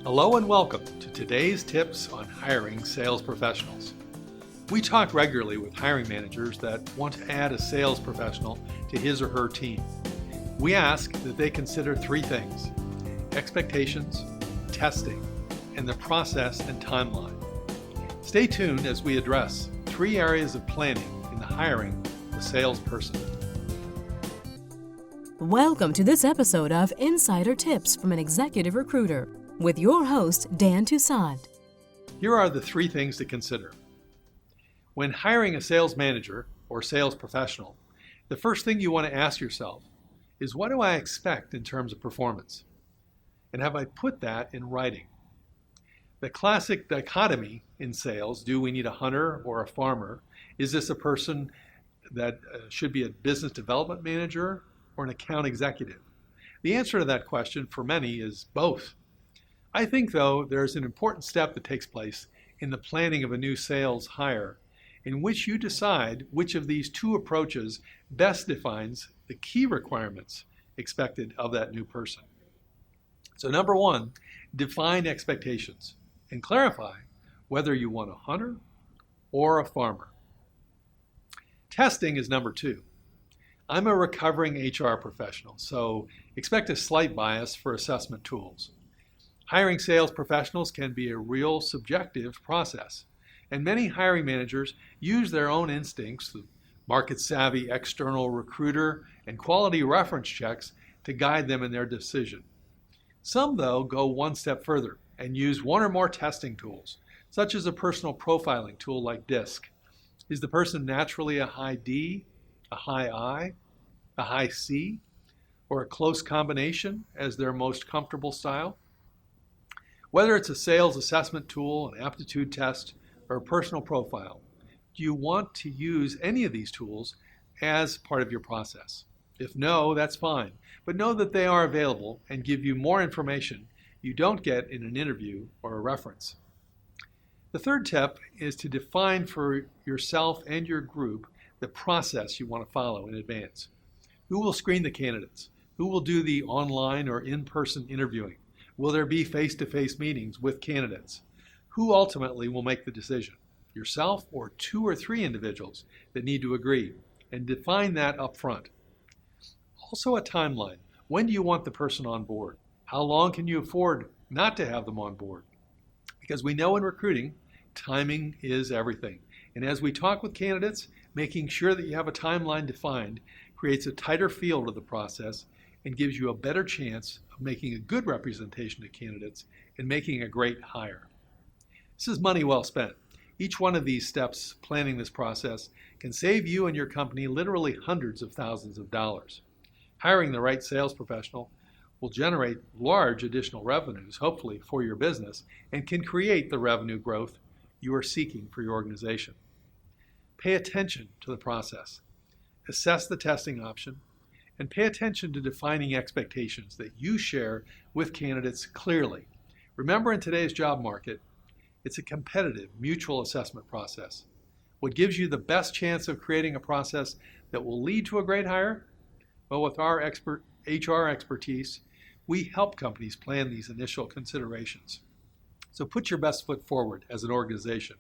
Hello and welcome to today's tips on hiring sales professionals. We talk regularly with hiring managers that want to add a sales professional to his or her team. We ask that they consider three things: expectations, testing, and the process and timeline. Stay tuned as we address three areas of planning in the hiring of a salesperson. Welcome to this episode of Insider Tips from an Executive Recruiter with your host, Dan Toussaint. Here are the three things to consider. When hiring a sales manager or sales professional, the first thing you want to ask yourself is, what do I expect in terms of performance? And have I put that in writing? The classic dichotomy in sales, do we need a hunter or a farmer? Is this a person that should be a business development manager or an account executive? The answer to that question for many is both. I think, though, there's an important step that takes place in the planning of a new sales hire in which you decide which of these two approaches best defines the key requirements expected of that new person. So number one, define expectations and clarify whether you want a hunter or a farmer. Testing is number two. I'm a recovering HR professional, so expect a slight bias for assessment tools. Hiring sales professionals can be a real subjective process, and many hiring managers use their own instincts, the market-savvy external recruiter, and quality reference checks to guide them in their decision. Some, though, go one step further and use one or more testing tools, such as a personal profiling tool like DISC. Is the person naturally a high D, a high I, a high C, or a close combination as their most comfortable style? Whether it's a sales assessment tool, an aptitude test, or a personal profile, do you want to use any of these tools as part of your process? If no, that's fine, but know that they are available and give you more information you don't get in an interview or a reference. The third tip is to define for yourself and your group the process you want to follow in advance. Who will screen the candidates? Who will do the online or in-person interviewing? Will there be face-to-face meetings with candidates? Who ultimately will make the decision? Yourself or two or three individuals that need to agree, and define that up front. Also a timeline. When do you want the person on board? How long can you afford not to have them on board? Because we know in recruiting, timing is everything. And as we talk with candidates, making sure that you have a timeline defined creates a tighter feel to the process and gives you a better chance of making a good representation of candidates and making a great hire. This is money well spent. Each one of these steps planning this process can save you and your company literally hundreds of thousands of dollars. Hiring the right sales professional will generate large additional revenues, hopefully, for your business, and can create the revenue growth you are seeking for your organization. Pay attention to the process. Assess the testing option, and pay attention to defining expectations that you share with candidates clearly. Remember, in today's job market, it's a competitive mutual assessment process. What gives you the best chance of creating a process that will lead to a great hire? Well, with our HR expertise, we help companies plan these initial considerations. So put your best foot forward as an organization.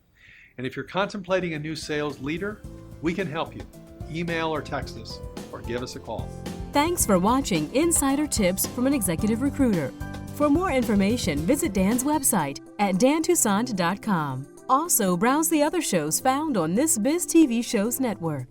And if you're contemplating a new sales leader, we can help you. Email or text us or give us a call. Thanks for watching Insider Tips from an Executive Recruiter. For more information, visit Dan's website at dantoussaint.com. Also, browse the other shows found on this Biz TV Shows network.